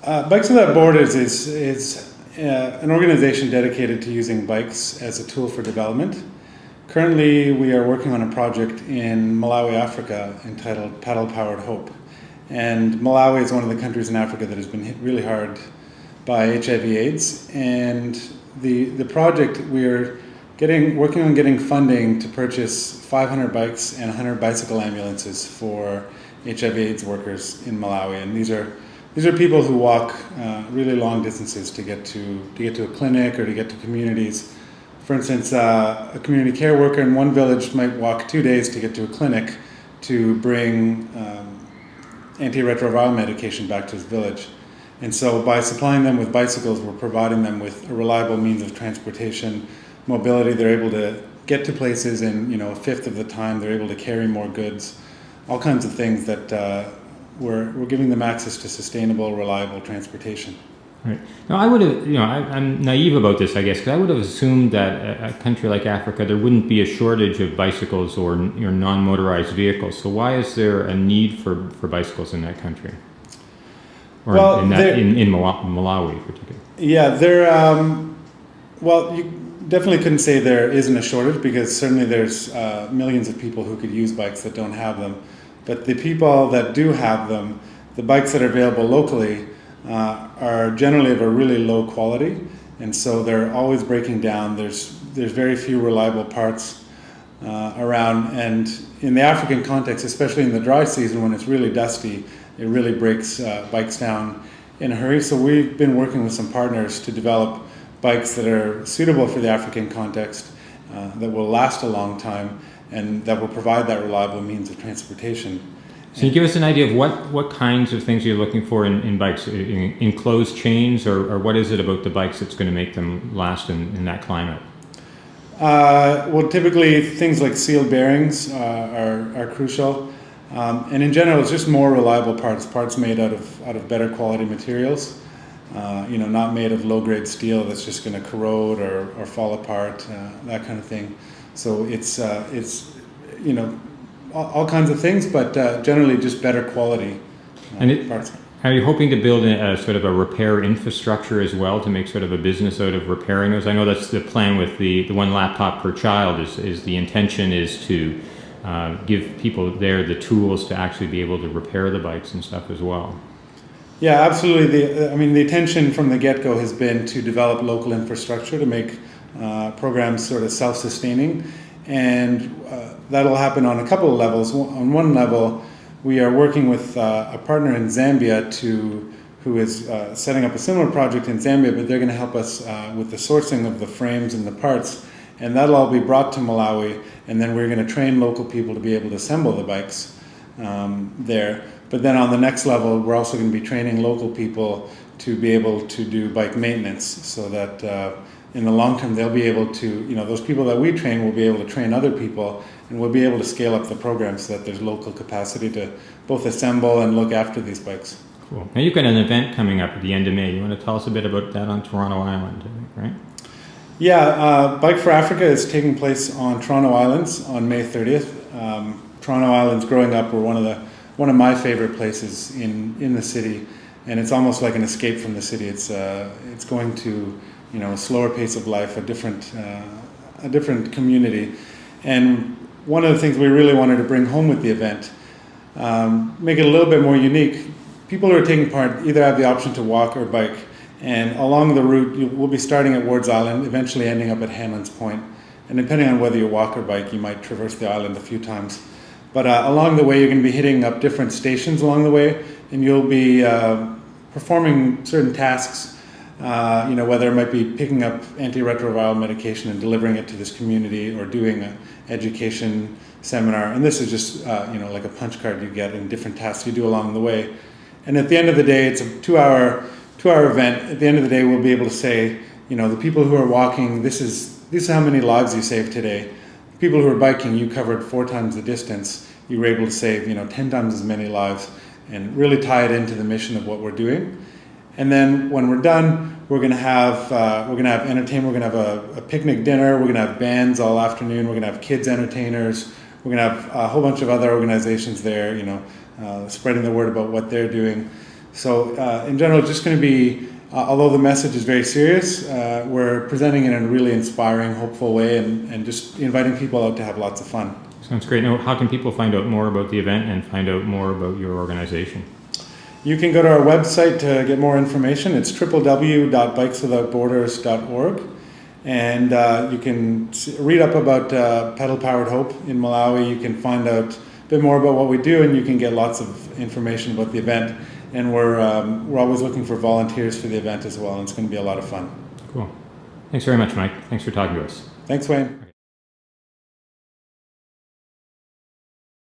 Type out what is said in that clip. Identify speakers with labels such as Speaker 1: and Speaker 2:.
Speaker 1: Bikes Without Borders is an organization dedicated to using bikes as a tool for development. Currently, we are working on a project in Malawi, Africa, entitled Paddle Powered Hope. And Malawi is one of the countries in Africa that has been hit really hard by HIV/AIDS. And the project, we are working on getting funding to purchase 500 bikes and 100 bicycle ambulances for HIV/AIDS workers in Malawi. And these are people who walk really long distances to get to a clinic or to get to communities. For instance, a community care worker in one village might walk 2 days to get to a clinic to bring antiretroviral medication back to his village. And so by supplying them with bicycles, we're providing them with a reliable means of transportation, mobility. They're able to get to places in a fifth of the time. They're able to carry more goods, all kinds of things that we're giving them access to sustainable, reliable transportation.
Speaker 2: Right. Now, I would have, I'm naive about this, I guess, because I would have assumed that a country like Africa, there wouldn't be a shortage of bicycles or non-motorized vehicles. So why is there a need for bicycles in that country? Or
Speaker 1: well,
Speaker 2: in Malawi, particularly?
Speaker 1: Yeah, well, you definitely couldn't say there isn't a shortage, because certainly there's millions of people who could use bikes that don't have them. But the people that do have them, the bikes that are available locally, are generally of a really low quality, and so they're always breaking down. There's very few reliable parts around, and in the African context, especially in the dry season when it's really dusty, it really breaks bikes down in a hurry. So we've been working with some partners to develop bikes that are suitable for the African context, that will last a long time, and that will provide that reliable means of transportation.
Speaker 2: So you give us an idea of what kinds of things you're looking for in bikes, enclosed chains, or what is it about the bikes that's going to make them last in that climate?
Speaker 1: Well, typically things like sealed bearings are crucial, and in general, it's just more reliable parts made out of better quality materials. Not made of low-grade steel that's just going to corrode or fall apart, that kind of thing. So it's all kinds of things, but generally just better quality parts.
Speaker 2: Are you hoping to build a sort of a repair infrastructure as well to make sort of a business out of repairing those? I know that's the plan with the one laptop per child. Is the intention is to give people there the tools to actually be able to repair the bikes and stuff as well.
Speaker 1: Yeah, absolutely. The intention from the get-go has been to develop local infrastructure to make programs sort of self-sustaining, and that'll happen on a couple of levels. On one level, we are working with a partner in Zambia who is setting up a similar project in Zambia, but they're going to help us with the sourcing of the frames and the parts, and that'll all be brought to Malawi, and then we're going to train local people to be able to assemble the bikes there. But then on the next level, we're also going to be training local people to be able to do bike maintenance, so that in the long term they'll be able to, those people that we train will be able to train other people, and we'll be able to scale up the program so that there's local capacity to both assemble and look after these bikes.
Speaker 2: Cool. Now you've got an event coming up at the end of May. You want to tell us a bit about that on Toronto Island, right?
Speaker 1: Yeah, Bike for Africa is taking place on Toronto Islands on May 30th. Toronto Islands, growing up, were one of my favorite places in the city, and it's almost like an escape from the city. It's going to a slower pace of life, a different community, and one of the things we really wanted to bring home with the event, make it a little bit more unique. People who are taking part either have the option to walk or bike, and along the route we'll be starting at Wards Island, eventually ending up at Hanlon's Point, and depending on whether you walk or bike, you might traverse the island a few times. But along the way, you're going to be hitting up different stations along the way, and you'll be performing certain tasks, whether it might be picking up antiretroviral medication and delivering it to this community, or doing an education seminar. And this is just, like a punch card you get in different tasks you do along the way. And at the end of the day, it's a two-hour event. At the end of the day, we'll be able to say, the people who are walking, this is how many lives you saved today. People who are biking, you covered 4 times the distance. You were able to save, 10 times as many lives, and really tie it into the mission of what we're doing. And then when we're done, we're going to have entertainment. We're going to have a picnic dinner. We're going to have bands all afternoon. We're going to have kids entertainers. We're going to have a whole bunch of other organizations there, spreading the word about what they're doing. So in general, it's just going to be, although the message is very serious, we're presenting it in a really inspiring, hopeful way, and just inviting people out to have lots of fun.
Speaker 2: Sounds great. Now, how can people find out more about the event and find out more about your organization?
Speaker 1: You can go to our website to get more information. It's www.bikeswithoutborders.org. And you can read up about pedal-powered hope in Malawi. You can find out a bit more about what we do, and you can get lots of information about the event. And we're always looking for volunteers for the event as well, and it's going to be a lot of fun.
Speaker 2: Cool. Thanks very much, Mike. Thanks for talking to us.
Speaker 1: Thanks, Wayne.